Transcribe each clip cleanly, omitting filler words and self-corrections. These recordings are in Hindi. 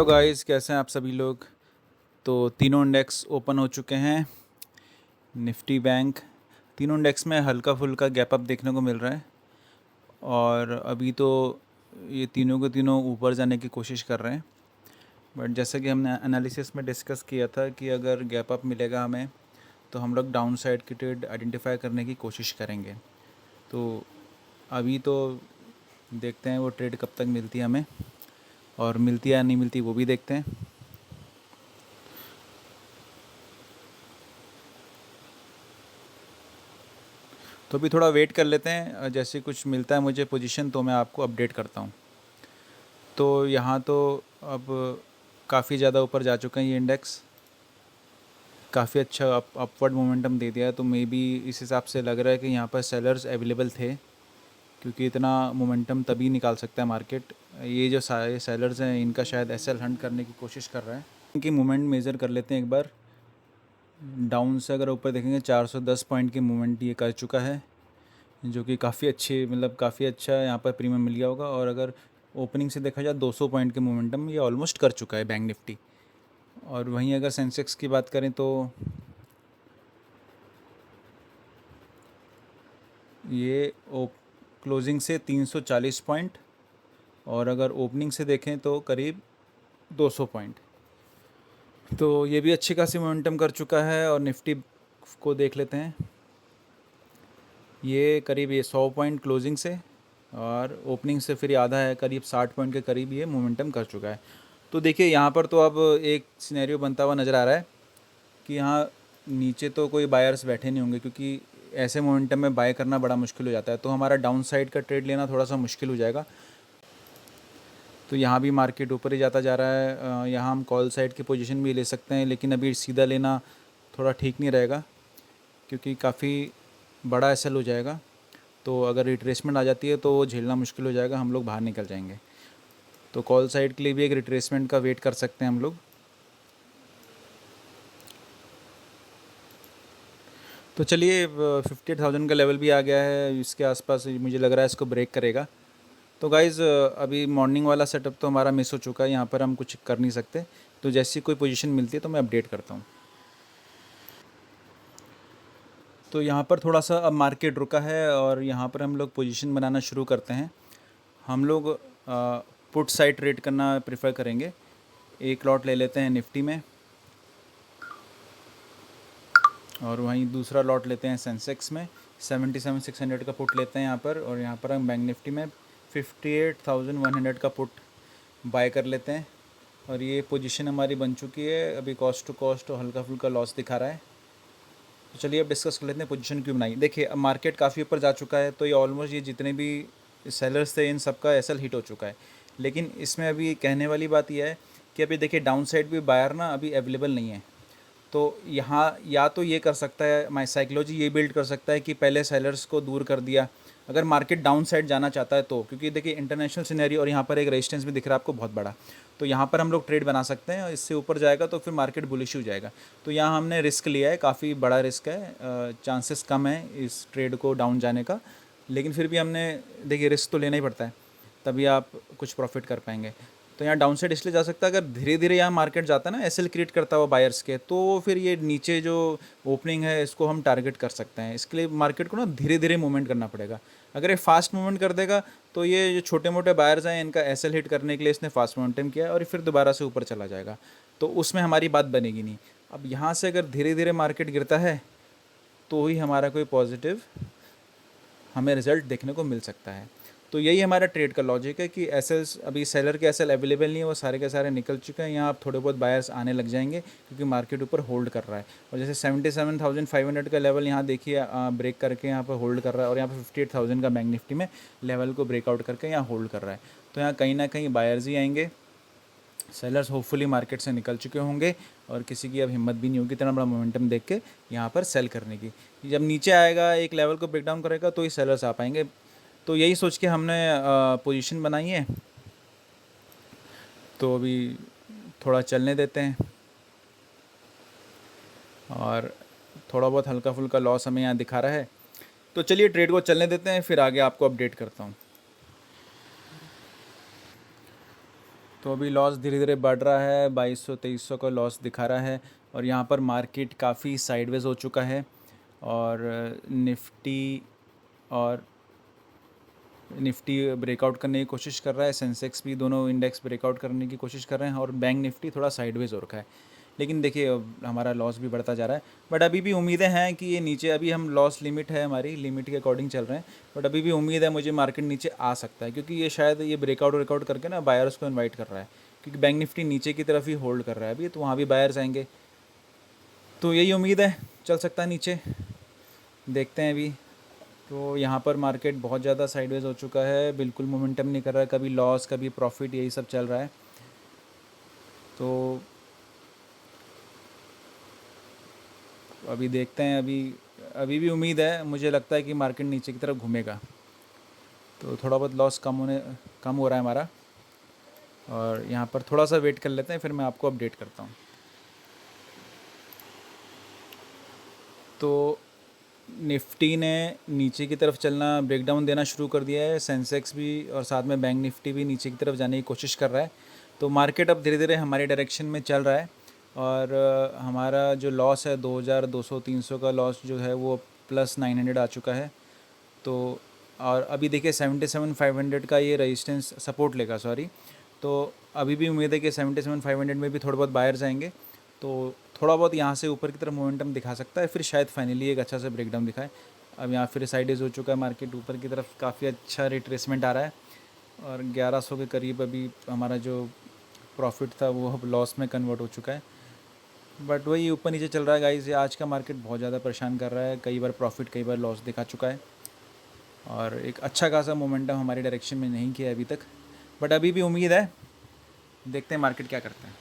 गाइस, कैसे हैं आप सभी लोग। तो तीनों इंडेक्स ओपन हो चुके हैं। निफ्टी बैंक तीनों इंडेक्स में हल्का फुल्का गैप अप देखने को मिल रहा है और अभी तो ये तीनों के तीनों ऊपर जाने की कोशिश कर रहे हैं। बट जैसा कि हमने एनालिसिस में डिस्कस किया था कि अगर गैप अप मिलेगा हमें तो हम लोग डाउन साइड की ट्रेड आइडेंटिफाई करने की कोशिश करेंगे। तो अभी तो देखते हैं वो ट्रेड कब तक मिलती है हमें, और मिलती है या नहीं मिलती वो भी देखते हैं। तो अभी थोड़ा वेट कर लेते हैं, जैसे कुछ मिलता है मुझे पोजीशन तो मैं आपको अपडेट करता हूँ। तो यहाँ तो अब काफ़ी ज़्यादा ऊपर जा चुका है ये इंडेक्स, काफ़ी अच्छा अपवर्ड मोमेंटम दे दिया है। तो मे बी इस हिसाब से लग रहा है कि यहाँ पर सेलर्स अवेलेबल थे, क्योंकि इतना मोमेंटम तभी निकाल सकता है मार्केट। ये जो सारे सेलर्स हैं इनका शायद एसएल हंट करने की कोशिश कर रहे हैं। इनकी मूवमेंट मेज़र कर लेते हैं एक बार। डाउन से अगर ऊपर देखेंगे 410 पॉइंट की मूवमेंट ये कर चुका है, जो कि काफ़ी अच्छी काफ़ी अच्छा यहाँ पर प्रीमियम मिल गया होगा। और अगर ओपनिंग से देखा जाए 200 पॉइंट के मोमेंटम ये ऑलमोस्ट कर चुका है बैंक निफ्टी। और वहीं अगर सेंसेक्स की बात करें तो ये क्लोजिंग से 340 पॉइंट, और अगर ओपनिंग से देखें तो करीब 200 पॉइंट। तो ये भी अच्छी खासी मोमेंटम कर चुका है। और निफ्टी को देख लेते हैं, ये करीब 100 पॉइंट क्लोजिंग से, और ओपनिंग से फिर आधा है, करीब 60 पॉइंट के करीब ये मोमेंटम कर चुका है। तो देखिए यहाँ पर तो अब एक सिनेरियो बनता हुआ नज़र आ रहा है कि यहाँ नीचे तो कोई बायर्स बैठे नहीं होंगे, क्योंकि ऐसे मोमेंटम में बाय करना बड़ा मुश्किल हो जाता है। तो हमारा डाउन साइड का ट्रेड लेना थोड़ा सा मुश्किल हो जाएगा। तो यहाँ भी मार्केट ऊपर ही जाता जा रहा है। यहाँ हम कॉल साइड की पोजीशन भी ले सकते हैं, लेकिन अभी सीधा लेना थोड़ा ठीक नहीं रहेगा, क्योंकि काफ़ी बड़ा एसएल हो जाएगा। तो अगर रिट्रेसमेंट आ जाती है तो वो झेलना मुश्किल हो जाएगा, हम लोग बाहर निकल जाएंगे। तो कॉल साइड के लिए भी एक रिट्रेसमेंट का वेट कर सकते हैं हम लोग। तो चलिए, 58,000 का लेवल भी आ गया है, इसके आसपास मुझे लग रहा है इसको ब्रेक करेगा। तो गाइज़, अभी मॉर्निंग वाला सेटअप तो हमारा मिस हो चुका है, यहाँ पर हम कुछ कर नहीं सकते। तो जैसी कोई पोजीशन मिलती है तो मैं अपडेट करता हूँ। तो यहाँ पर थोड़ा सा अब मार्केट रुका है और यहाँ पर हम लोग पोजीशन बनाना शुरू करते हैं। हम लोग पुट साइड ट्रेड करना प्रेफर करेंगे। एक लॉट ले लेते हैं निफ्टी में, और वहीं दूसरा लॉट लेते हैं सेंसेक्स में। 77,600 का पुट लेते हैं यहाँ पर, और यहाँ पर हम बैंक निफ्टी में 58,100 का पुट बाय कर लेते हैं। और ये पोजीशन हमारी बन चुकी है। अभी कॉस्ट टू कॉस्ट हल्का फुल्का लॉस दिखा रहा है। तो चलिए अब डिस्कस कर लेते हैं पोजीशन क्यों बनाई। देखिए, अब मार्केट काफ़ी ऊपर जा चुका है, तो ये ऑलमोस्ट ये जितने भी सेलर्स थे इन सब का एसएल हिट हो चुका है। लेकिन इसमें अभी कहने वाली बात यह है कि अभी देखिए डाउन साइड भी बायर ना अभी अवेलेबल नहीं है। तो यहाँ या तो ये कर सकता है, माई साइकोलॉजी ये बिल्ड कर सकता है कि पहले सेलर्स को दूर कर दिया अगर मार्केट डाउन साइड जाना चाहता है तो, क्योंकि देखिए इंटरनेशनल सिनेरियो और यहाँ पर एक रेजिस्टेंस भी दिख रहा है आपको बहुत बड़ा। तो यहाँ पर हम लोग ट्रेड बना सकते हैं, और इससे ऊपर जाएगा तो फिर मार्केट बुलिश हो जाएगा। तो यहाँ हमने रिस्क लिया है, काफ़ी बड़ा रिस्क है, चांसेस कम है इस ट्रेड को डाउन जाने का। लेकिन फिर भी हमने देखिए रिस्क तो लेना ही पड़ता है, तभी आप कुछ प्रॉफिट कर पाएंगे। तो यहाँ डाउन साइड इसलिए जा सकता है अगर धीरे धीरे यहाँ मार्केट जाता है ना एसएल क्रिएट करता हुआ बायर्स के, तो फिर ये नीचे जो ओपनिंग है इसको हम टारगेट कर सकते हैं। इसके लिए मार्केट को ना धीरे धीरे मूवमेंट करना पड़ेगा। अगर ये फास्ट मूवमेंट कर देगा तो ये जो छोटे मोटे बायर्स हैं इनका एसएल हिट करने के लिए इसने फास्ट मोमेंटम किया और फिर दोबारा से ऊपर चला जाएगा, तो उसमें हमारी बात बनेगी नहीं। अब यहाँ से अगर धीरे धीरे मार्केट गिरता है तो ही हमारा कोई पॉजिटिव हमें रिज़ल्ट देखने को मिल सकता है। तो यही हमारा ट्रेड का लॉजिक है कि एसएल्स अभी सेलर के एसएल अवेलेबल नहीं है, वो सारे के सारे निकल चुके हैं। यहाँ आप थोड़े बहुत बायर्स आने लग जाएंगे क्योंकि मार्केट ऊपर होल्ड कर रहा है। और जैसे 77,500 का लेवल यहाँ देखिए ब्रेक करके यहाँ पर होल्ड कर रहा है, और यहाँ पर 58,000 का बैंक निफ्टी में लेवल को ब्रेकआउट करके यहाँ होल्ड कर रहा है। तो यहाँ कहीं ना कहीं बायर्स ही आएंगे। सेलर्स होपफुली मार्केट से निकल चुके होंगे और किसी की अब हिम्मत भी नहीं होगी इतना बड़ा मोमेंटम देख के यहाँ पर सेल करने की। जब नीचे आएगा एक लेवल को ब्रेक डाउन करेगा तो ही सेलर्स आ पाएंगे। तो यही सोच के हमने पोजीशन बनाई है। तो अभी थोड़ा चलने देते हैं, और थोड़ा बहुत हल्का फुल्का लॉस हमें यहाँ दिखा रहा है। तो चलिए ट्रेड को चलने देते हैं, फिर आगे आपको अपडेट करता हूँ। तो अभी लॉस धीरे धीरे बढ़ रहा है, 2200-2300 का लॉस दिखा रहा है और यहाँ पर मार्केट काफ़ी साइडवेज हो चुका है और निफ्टी ब्रेकआउट करने की कोशिश कर रहा है, सेंसेक्स भी, दोनों इंडेक्स ब्रेकआउट करने की कोशिश कर रहे हैं और बैंक निफ्टी थोड़ा साइडवेज हो रखा है। लेकिन देखिए अब हमारा लॉस भी बढ़ता जा रहा है, बट अभी भी उम्मीदें हैं कि ये नीचे, अभी हम लॉस लिमिट है, हमारी लिमिट के अकॉर्डिंग चल रहे हैं, बट अभी भी उम्मीद है मुझे मार्केट नीचे आ सकता है, क्योंकि ये शायद ये ब्रेकआउट करके ना बायर्स को इन्वाइट कर रहा है, क्योंकि बैंक निफ्टी नीचे की तरफ ही होल्ड कर रहा है अभी, तो वहाँ भी बायर्स आएंगे, तो यही उम्मीद है चल सकता है नीचे, देखते हैं अभी। तो यहाँ पर मार्केट बहुत ज़्यादा साइडवेज हो चुका है, बिल्कुल मोमेंटम नहीं कर रहा है, कभी लॉस कभी प्रॉफिट, यही सब चल रहा है। तो अभी देखते हैं, अभी भी उम्मीद है, मुझे लगता है कि मार्केट नीचे की तरफ घूमेगा। तो थोड़ा बहुत लॉस कम हो रहा है हमारा, और यहाँ पर थोड़ा सा वेट कर लेते हैं, फिर मैं आपको अपडेट करता हूँ। तो निफ्टी ने नीचे की तरफ चलना, ब्रेकडाउन देना शुरू कर दिया है, सेंसेक्स भी और साथ में बैंक निफ्टी भी नीचे की तरफ जाने की कोशिश कर रहा है। तो मार्केट अब धीरे धीरे हमारे डायरेक्शन में चल रहा है और हमारा जो लॉस है 2200-300 का लॉस जो है वो +900 आ चुका है। तो और अभी देखिए 77,500 का ये रेजिस्टेंस सपोर्ट लेगा, सॉरी। तो अभी भी उम्मीद है कि 77,500 में भी थोड़े बहुत बायर्स आएंगे, तो थोड़ा बहुत यहाँ से ऊपर की तरफ मोमेंटम दिखा सकता है, फिर शायद फाइनली एक अच्छा सा ब्रेकडाउन दिखाए। अब यहाँ फिर साइडेज हो चुका है मार्केट, ऊपर की तरफ काफ़ी अच्छा रिट्रेसमेंट आ रहा है और 1100 के करीब अभी हमारा जो प्रॉफिट था वो अब लॉस में कन्वर्ट हो चुका है। बट वही ऊपर नीचे चल रहा है गाइस, ये आज का मार्केट बहुत ज़्यादा परेशान कर रहा है, कई बार प्रॉफिट कई बार लॉस दिखा चुका है और एक अच्छा खासा मोमेंटम हमारे डायरेक्शन में नहीं किया अभी तक, बट अभी भी उम्मीद है, देखते हैं मार्केट क्या करता है।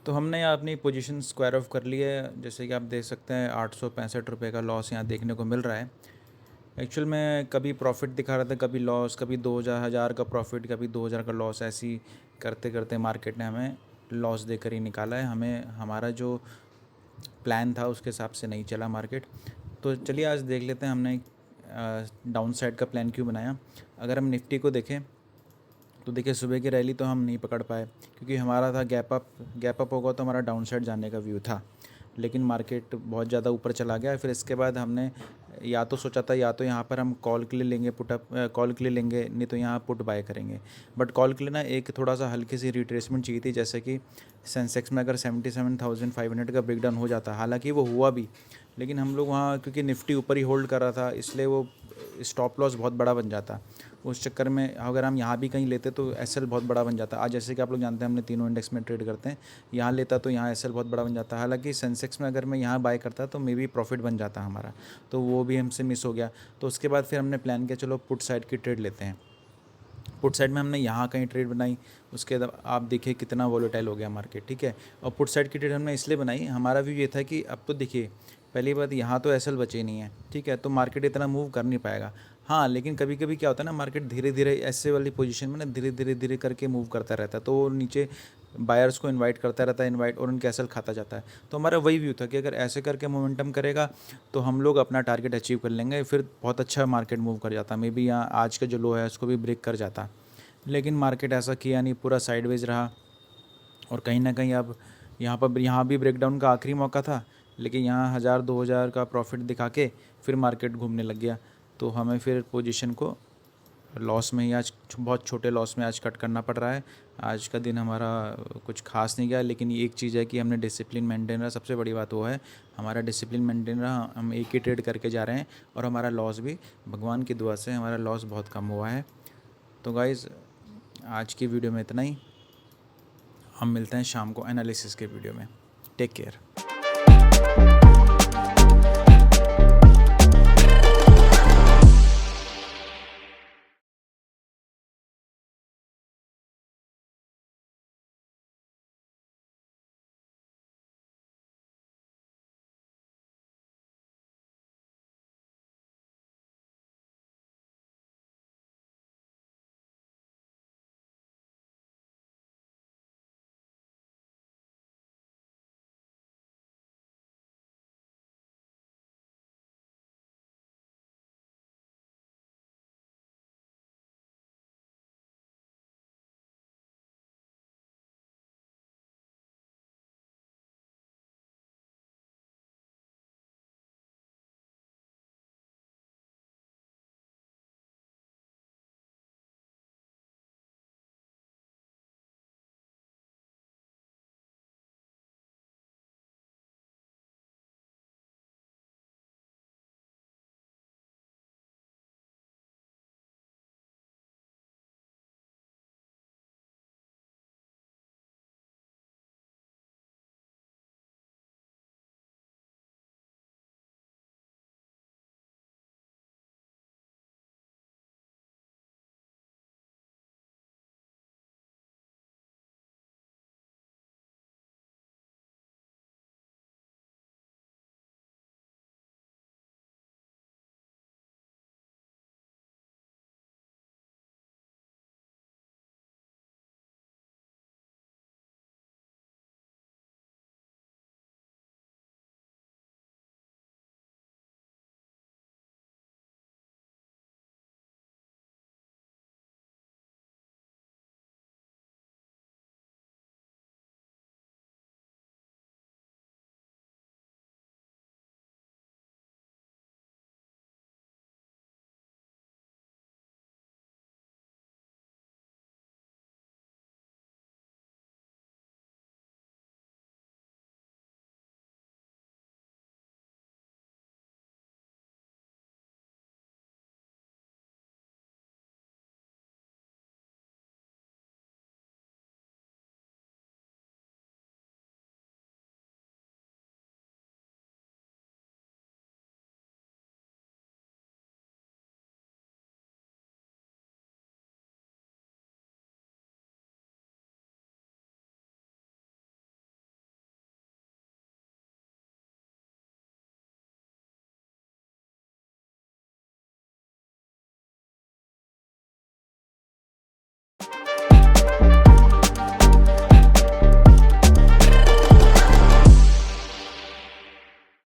तो हमने यहाँ अपनी पोजीशन स्क्वायर ऑफ कर ली है, जैसे कि आप देख सकते हैं 865 रुपये का लॉस यहाँ देखने को मिल रहा है। एक्चुअल में कभी प्रॉफिट दिखा रहा था, कभी लॉस, कभी 2,000 का प्रॉफिट, कभी 2,000 का लॉस, ऐसी करते करते मार्केट ने हमें लॉस देकर ही निकाला है। हमें हमारा जो प्लान था उसके हिसाब से नहीं चला मार्केट। तो चलिए आज देख लेते हैं हमने डाउन साइड का प्लान क्यों बनाया। अगर हम निफ्टी को देखें तो देखिए सुबह की रैली तो हम नहीं पकड़ पाए, क्योंकि हमारा था गैप अप होगा तो हमारा डाउन साइड जाने का व्यू था, लेकिन मार्केट बहुत ज़्यादा ऊपर चला गया। फिर इसके बाद हमने या तो सोचा था या तो यहाँ पर हम कॉल के लिए लेंगे, कॉल के लिए लेंगे, नहीं तो यहाँ पुट बाय करेंगे। बट कॉल के लिए ना एक थोड़ा सा हल्की सी रिट्रेसमेंट चाहिए थी, जैसे कि सेंसेक्स में अगर 77,500 का ब्रेकडाउन हो जाता, हालांकि वो हुआ भी, लेकिन हम लोग वहाँ क्योंकि निफ्टी ऊपर ही होल्ड कर रहा था, इसलिए वो स्टॉप लॉस बहुत बड़ा बन जाता। उस चक्कर में अगर हम यहाँ भी कहीं लेते तो एसएल बहुत बड़ा बन जाता। आज जैसे कि आप लोग जानते हैं हमने तीनों इंडेक्स में ट्रेड करते हैं, यहाँ लेता तो यहाँ एसएल बहुत बड़ा बन जाता। हालांकि सेंसेक्स में अगर मैं यहाँ बाय करता तो मे बी प्रॉफिट बन जाता हमारा, तो वो भी हमसे मिस हो गया। तो उसके बाद फिर हमने प्लान किया चलो पुट साइड की ट्रेड लेते हैं। पुट साइड में हमने यहाँ कहीं ट्रेड बनाई, उसके बाद आप देखिए कितना वोलेटाइल हो गया मार्केट, ठीक है। और पुट साइड की ट्रेड हमने इसलिए बनाई, हमारा व्यू ये था कि अब तो देखिए पहली बात यहाँ तो एसएल बचे ही नहीं है, ठीक है, तो मार्केट इतना मूव कर नहीं पाएगा। हाँ, लेकिन कभी कभी क्या होता है ना, मार्केट धीरे धीरे ऐसे वाली पोजीशन में ना धीरे करके मूव करता रहता है, तो वो नीचे बायर्स को इनवाइट करता रहता है, इनवाइट, और उनके एसएल खाता जाता है। तो हमारा वही व्यू था कि अगर ऐसे करके मोमेंटम करेगा तो हम लोग अपना टारगेट अचीव कर लेंगे, फिर बहुत अच्छा मार्केट मूव कर जाता, मे बी यहाँ आज का जो लो है उसको भी ब्रेक कर जाता। लेकिन मार्केट ऐसा किया नहीं, पूरा साइडवेज रहा और कहीं ना कहीं अब यहाँ भी ब्रेकडाउन का आखिरी मौका था, लेकिन यहाँ 1,000-2,000 का प्रॉफिट दिखा के फिर मार्केट घूमने लग गया। तो हमें फिर पोजीशन को लॉस में ही आज, बहुत छोटे लॉस में आज कट करना पड़ रहा है। आज का दिन हमारा कुछ खास नहीं गया, लेकिन ये एक चीज़ है कि हमने डिसिप्लिन मेंटेन रहा, सबसे बड़ी बात वो है हमारा डिसिप्लिन मेंटेन रहा। हम एक ही ट्रेड करके जा रहे हैं और हमारा लॉस भी भगवान की दुआ से हमारा लॉस बहुत कम हुआ है। तो गाइज़ आज की वीडियो में इतना ही, हम मिलते हैं शाम को एनालिसिस के वीडियो में। Take care.